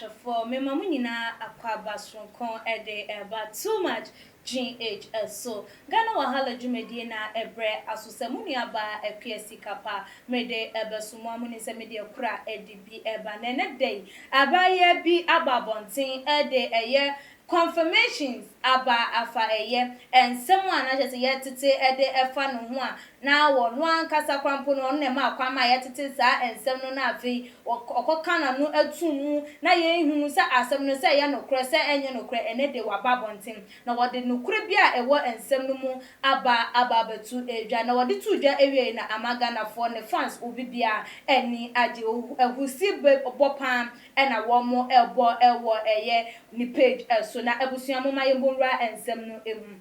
for me mamuna akwaba sonkon ede but too much GHS so Ghana wahala jumedie na ebre asusamuni aba ekwesi kapa mede ebesumo amuni se mede kura edibi eba nene day abaye bi ababontin ede eye confirmations aba afa eye someone na je yetete ede efa no ho a na wo no ankasa kwampo no ne ma kwama yetete sa ensem no na afi okoka na no atumu na ye hunu sa asem no sa ye no kre sa enye no kre ene de wababonten na wode no kre bia ewo ensem no mu aba betu edwa na wode tu dwa ewie na amaga na fo ne fans obi bia eni age ehusi bopam ena wo mo ebo ewo eye ni page so na ebusuan mo maye bonra ensem no emu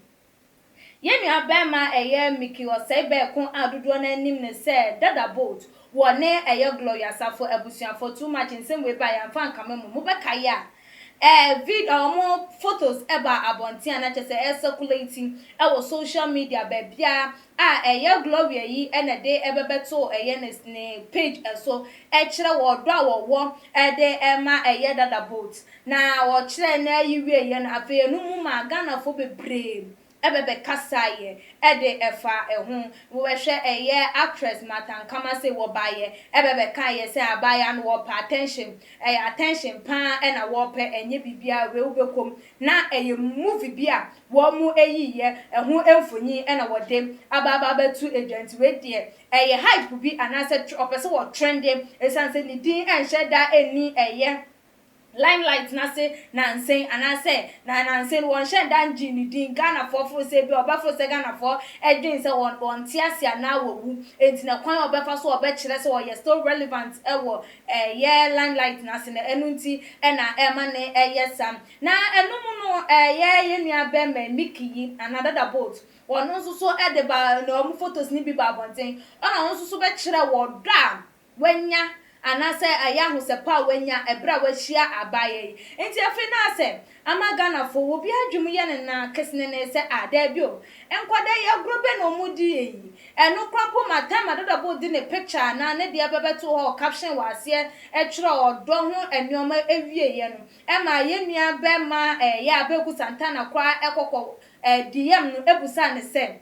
yemi abema eye miki osebe kon adodo na anim ne se dada boat wone eye Gloria Sarfo ebusuan for too much in same way by am fan kamemu mo beka ya video mo photos eba abonti na chese circulating ewo social media bebia eye Gloria yi ene de ebebeto eye ne page so kire wo do awowo de ema eye dada boat na wo kire na yiwe ye na afi enu mu ma Ghana fo bebre ebebe kasaye ede efa ehun wo hwe eye actress matan kama say wo baye ebebe kan ye say abaya no wo pa attention pa na wo pe enye bibia we ubekom na eye movie bia wo mu eyiye ehun emfonyi na wo dem ababa betu agent we de eye hype bi anase opese wo trending esanse ni din enhye da eni eye limelight na say nansen anase na nansen won hye dan gini din Ghana for say bi obafo say Ghana for edwin say won tiasia na wowu enti na kwan obefa so obekire say we still relevant ewo ye limelight na say na enunti na ema ne yesam na enum no ye nua be ma mikiyi another boat won nso so edeba na omu photos ni bi ba bonten ona nso so be kire wo da wanya anase ayahu se pa wanya ebra wahia abaye enti afi na se amaga na fo obi adwum ye na kesene ne se ada bi o enkwada ye grobe no mudi yi enu kwapo matama dodo bo di ne picture na ne de abebeto ho caption wase kire odo ho enioma ewie ye no ma ye nua be ma ye abeku santana kwa ekokọ DM no ebusa ne se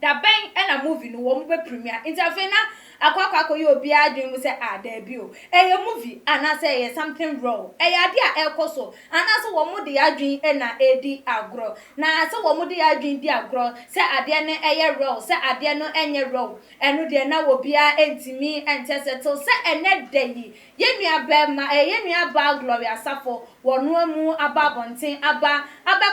da ben na movie no wo mu be premiere enti afi na akwakwa yo obi adwin mu say ada bi o movie ana say ye something wrong ade a ekoso ana so wo mu de adwin na edi agro na so wo mu de adwin di agro say ade ne wrong say ade no enye wrong enu de na wo bia entimi entesettle say ene dayi ye nua ba ma ye nua ba Gloria Sarfo wonu mu ababonten aba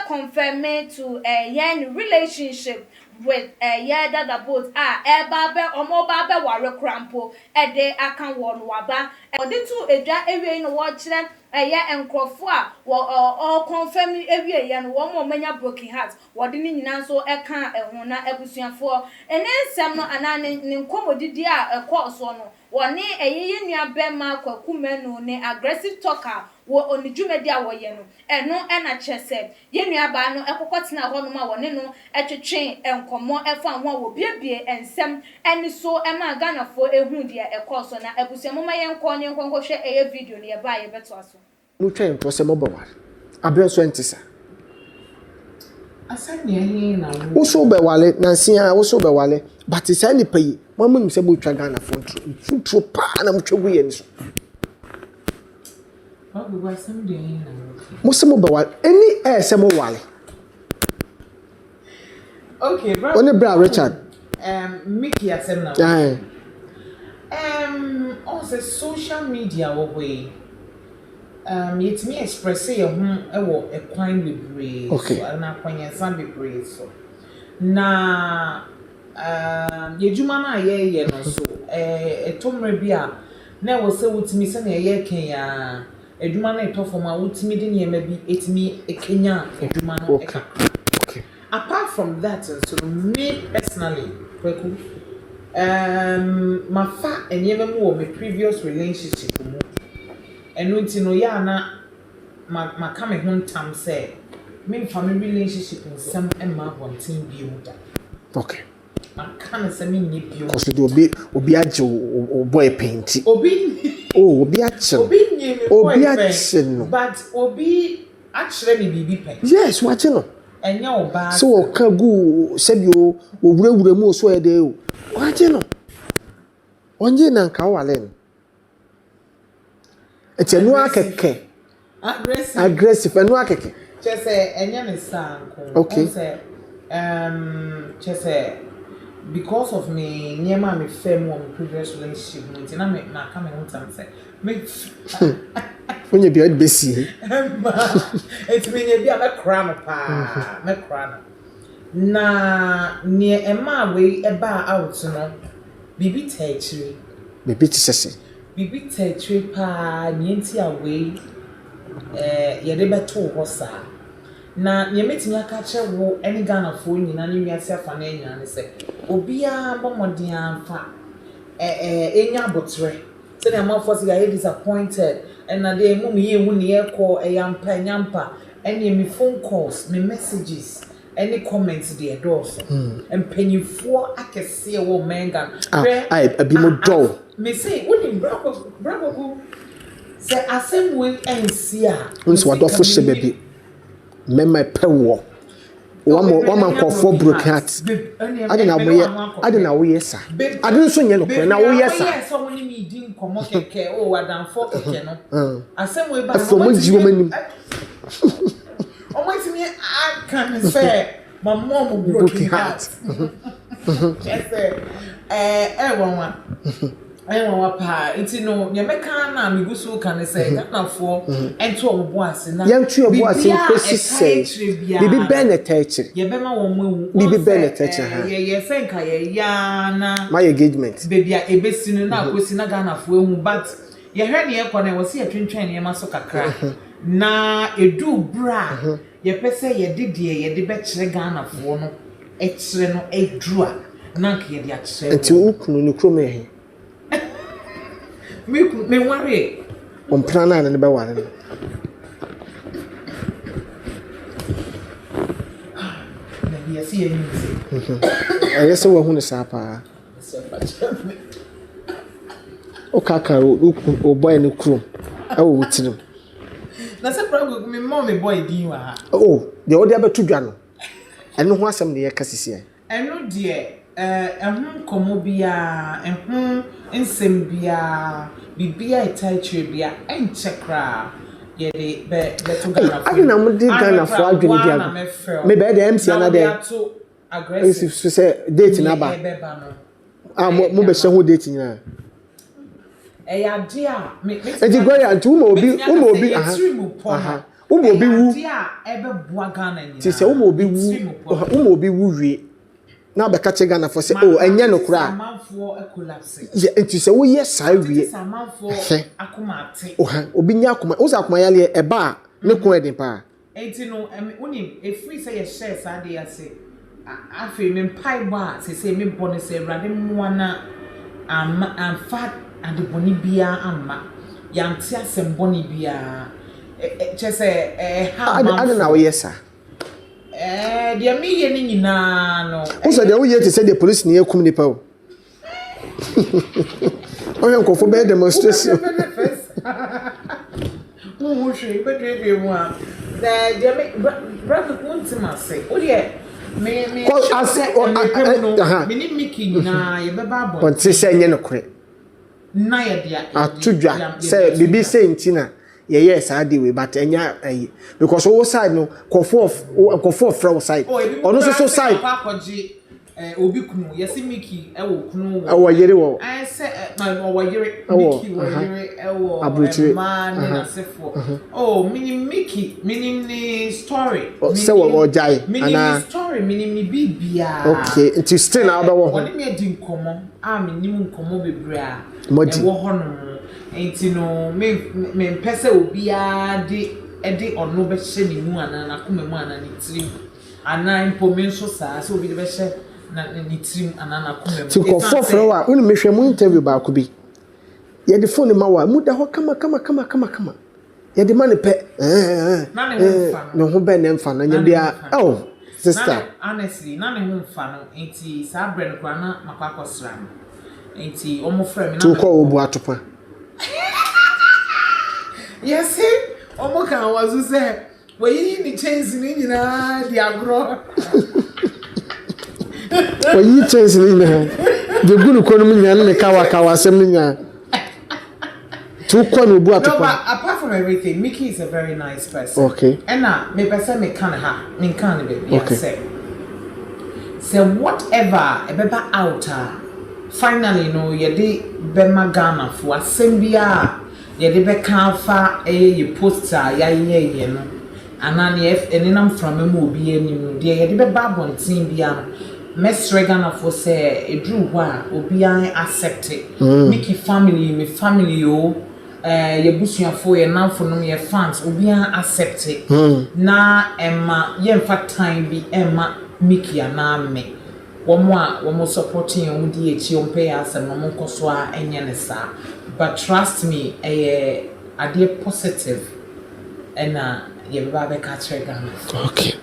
confirm to yen relationship with dada boat eba be omoba be ware krampo ede akan won waba ode tu edwa ewie no wo kire enkrofo a wo confirm ewie ye no wo mo manya broken heart wode ni nyina so eka ehun na ebusuafo ene nsem no ana ne nkomodidi a ekoso no woni eyeye nua be ma kwakumenu ne aggressive talker wo onijumedi a wo ye no eno na chese ye nua ba no ekokotena ho no ma woni no etwetwe enkomo efa ho wo biebie ensem eni so ema Ghana fo ehu de ekoso na ebusuamo ma ye nko ne nkonko hwe eye video ne ye ba ye beto aso no twen to se mobawale abenso entisa asanye hin na wo so be wale nansia wo so be wale but say ni payi mamu nim se bo twa Ghana fo pa na mtwegu ye ni so babu wa sam de hin na mo se mo be wale eni se mo wale okay bro oni bra Richard Mickey asem na on social media wo we yet me express your ewo ekwan bebre so na kwanyansan bebre so na yejuma na ye no so etomre bia na wo se wutimi se na ye ken ya eduma na etofoma wutimi de ne bi etimi ekenya eduma no eka apart from that so me personally kweku mafa enyeme mu wo me previous relationship mu enu nti no ya na maka me ho ntam say me family relationship nsem emma bonten bi mu da okay maka na say me nye bi cause do obi age o boy painti obi Oh, obi action. Obi action. But obi actually bibi pe. Yes, watching no. Enya oba. So o kan gu sebi o wurawura mu so e dey o. Watching no. Onye na nka wale no. Etenu akeke. Aggressive enu akeke. Chese enya ne sanko. Okay. Chese because of me nyema me fam on previous relationship nti na me na ka me hutam say me onye bi od besi it's me nye bi a me kra na ne ema we eba out no bibi tachiri bibi tisese bibi tachiri pa nti a we ye de beto ho sa na nyemetinya ka chewo any Ghana fo nyina ne wiase afa na enya ne se obia bomodin amfa enya botre se na ma force ga disappointed and na dey mu ye hu ne ekọ eyampa nyampa any me phone calls me messages any comments dey doors empanyifo akese wo mengan abi mo do me say woni brabo se asem we ensia nso wadofo shebebi mema pewo wama nkofo broken heart ade na wo yesa ade nso nye no na wo yesa so woni mi di nkomo keke o wadanfo keke no asem we ba afo mo jiwo manim o mo ti mi kan say my mom broken heart yes wanwa aywa pa iti no nye meka na migusu kan say Ghanafor ento obo ase na yantu obo ase kwesi say bibi benetachiri ye bema wo mu bibi benetachiri ha ye senka ye ya na my engagement baby a ebesi no na kwesi na Ghanafor ehu but ye hwe ne ekọ na wo se atwentwen ne maso kakra na edu bra ye pese ye de be kire Ghanafor no ekire no edru a na nke ye de akire enti ukunu ne krom ehe me worry on plana na ne be ware no na ye see ye nsi ayese wo hu ne sa pa o kakaro o boy ne krom awo wutirim na se problem me mom me boy din wa ha oh de o de abetu dwa no eno ho asem ne ye kasisi eno de ehun komo bia ehun nsem bia bibia itaichire bia enchekra ye de be to Ghana ade na mo de Ghana for adwene dia me be de MC na de aggressive so say date na ba mo be she ho date nyina ya dia me enti Gloria antu mo obi aha umo obi wu dia ebe bua Ghana nyina ti se umo obi wu wie na be ka che Ghanafor say oh enye no kura amanfo collapse ye enti se wo ye sai wie amanfo akoma ate obi nya akoma wo sa akoma yale eba ne ko edin pa enti no uni e free say ye share sa dey ase afi me pai ba say me bone say rade moana am fat and boni bia amma yanti asem boni bia che say ha ade na wo yesa dia mi ye ni nyina no wo say dia wo ye te say the police ni ekum ni pa o oye nkofo be demonstration wo hwe be mu a dia me brother kuntima say o dia me ni miki na ye be ba bon on ti say nye no kure na ye dia atudwa say bibi say ntina ye yes I dey we but enya because wo side no kofo from side ono so side obi kunu yesi miki ewo kunu wo yere wo say na wo yere miki wo yere ewo man na sefo oh miki ni story say wo jai ana story ni bibia okay it still now wo ho me di nkomo nim nkomo bebre a ewo ho no enti no me pese obi a de ono be hye ni mu ana na koma mu ana ni trim ana impomen so sa so obi de be hye na ni trim ana na koma mu ti ko foforo a unu mehwe mu interview ba ko bi ye de phone ma wa mu da ho kama ye de ma ne pe na ne ho fa no ho be ne mfa na nya bia oh sister honestly na ne ho fa no enti sa bre no kwa na makwa kosra enti omo frame na tu ko obu atopa Yes, Omoka was say, where you need change in the agro. When you change in the good economy and the Kawakawa seminar. Two corner No, but apart from everything, Mickey is a very nice person. Okay. And now, me person me can ha, me can be. Yes, say whatever, ebeba outer. Finally, no, ye de bema Ghana for Sembia. Ye de be kanfa ye poster ye no. Anani if eninam from me mo bi enim de ye de be babontin bia. Mestre Ghana for say e drew wa obi an accept it. Mickey family, me family o. Ye busuafo ye nanfo no ye fans obi an accept it. Na emma ye mfa time bi emma Mickey ana me. Womo supporting you di echi ompe asem no monko so a enye ne sa. But trust me, ade positive ena ye baba be ka kire Ghana. Okay.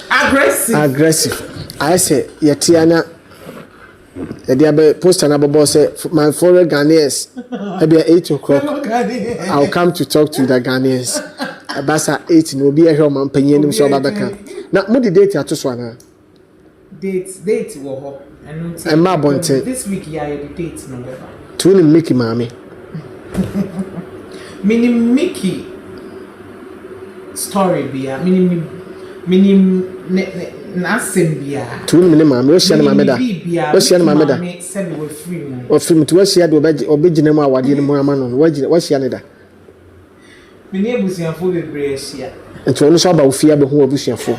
Aggressive. I say yetiana dia be poster na bobo say my fellow Ghanaians maybe at 8 o'clock I'll come to talk to the Ghanaians. Abasa 8 no be ehwe man panyin nim so babeka. Na mo di date ato so ana. Date wo ho. And ma bonte. This week ya the date no be. Tu ni Mickey mami. Mini Mickey story bia mini na sembia. Tu ni mami o hia na mami da. O hia na mami da. Say we free mo. O free tu o hia de obegina mu awade ni mu ama no. Wo hia ne da. Mini ebusiafo bebre hia. Enti onu so ba ofia be hu obusiafo.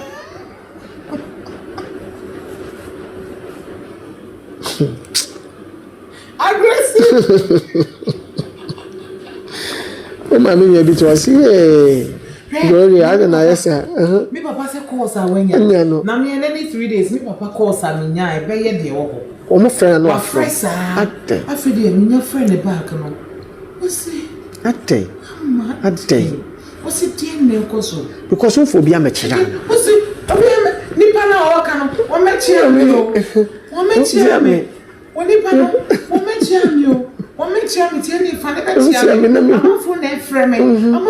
Aggressive. Oh, mommy, you be to see. Gloria, I don't know. Yes, me papa say course awenya. Na me any 3 days me papa course amenya e be ye de wo. O mo friend no afro. Ate. Afi de me friend e back no. O say ate. Ate. O say tie me nkoso. Because who for be amechira. O say obi nipa na o ka no. O mechira me o. O mechira me. O nipa no. O mechira me o. O mechira me tie ni fa ne mechira me. I'm for na frame me. I'm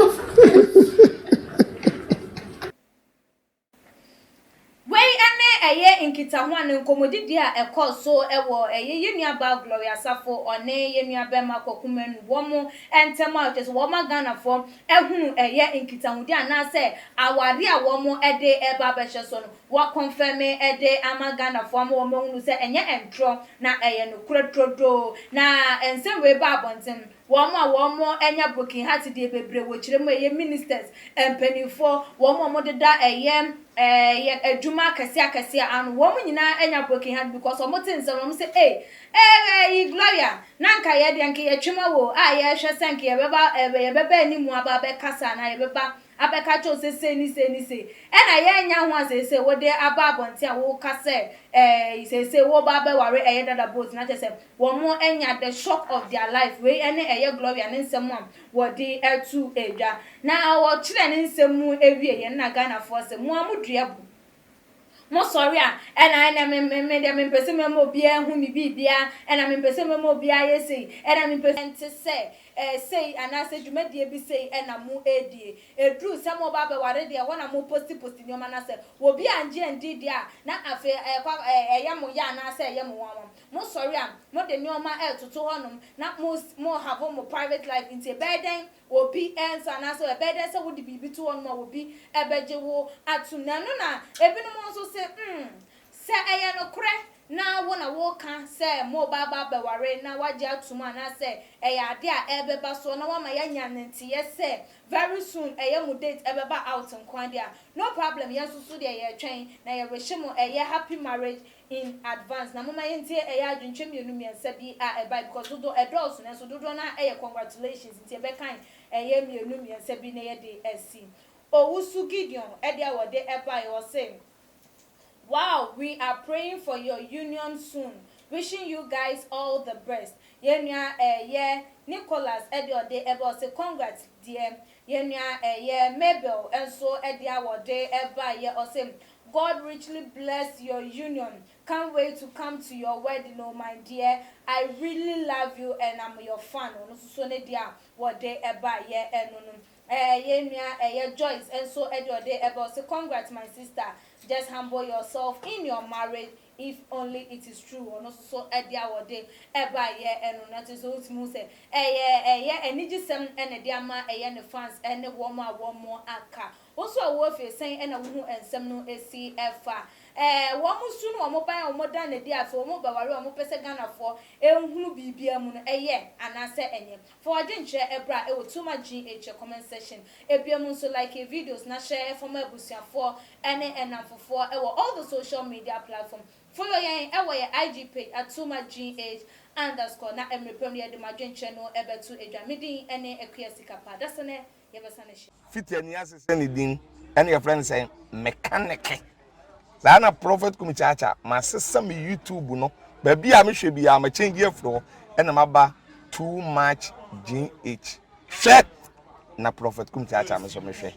Nkita ho an nkomodidi a ekoso ewo yenua ba Gloria Sarfo one yenua be makokumenu womo entem a just woma Ghana for ehunu nkita hodi anase aware a womo ede eba behye so no wa confirm ede ama Ghana for womo hunu se enye entro na no kuretrodo na ensem we ba abontem womo enya broken heart de bebre wo kiremu ministers empanifo womo deda adwuma kase anu wo nyina enya broken heart because omo tin se no say Gloria nanka ye de nke ye twema wo a ye hwe senke ye beba animu aba be kasa na ye beba abeka cho se na ye nya ho asese wo de aba abonte a wo kase se wo ba be ware Dada boat na se wo mo enya the shock of their life we ene Gloria ne nsem am wo de etu edwa na wo kire ne nsem ewie ye na Ghana force mo amudua bu mo sorry na me pese me mo bia hu mi bibia na me pese me mo bia yesi na me pese say anase dwumadie bi say na mo edie edru se mo ba be ware de wo na mo posti ni ma na se wo bi anje ndidi a na afe ye mo ya na se ye mo won mo sorry mo de nyoma toto honum na mo have mo private life into burden obi ensa na so burden se wo di bibi to honum a wo bi ebeje wo atuna no na ebinu mo so se no kure na wona wo kan se mo baba be ware na waje atuma na se ade a ebeba so na wama ya nyanenti ye se very soon mu date ebeba out nkwan dia no problem yesusu de ye twen na ye rehimo happy marriage in advance na mama yentie adwuntwe mienu miensa bi a eba because do edos na so do na congratulations ntie be kan mienu miensa bi na ye de esi Owusu Gideon ede a wode eba ye o say wow, we are praying for your union soon. Wishing you guys all the best. Yenua Nicholas Ediode eba say congrats dear. Yenua Mabel and so Edia wode eba ye o say God richly bless your union. Can't wait to come to your wedding, oh my dear. I really love you and I'm your fan. So ne dia wode eba ye enunu. Joyce and so day about say congrats my sister, just humble yourself in your marriage if only it is true or not so edia wode eba ye eno na to so smooth say eni gisem ene dia ma ne fans ene wo mo aka also wo fe sen ene wo ensem no esi efa wo musu no mo ban wo dan na dia fe wo ba ware wo pese Ghana for ehunu bibia mu no anase enye for adwenche ebra e wo tuma gh comment section ebiam so like videos na share for my busuafo ene enamfofo all the social media platform. Follow your IG page at @tuma_gh_ na emrepem de madwen channel ebetu edwamedi ene ekwesika pa dasane yebesane shi fit ani asese ne din ene your friend say mechanic na prophet kumichacha ma sesa me YouTube no ba bia me hwe bia ma change afro ene maba too much gh hwe na prophet kumichacha me so me hwe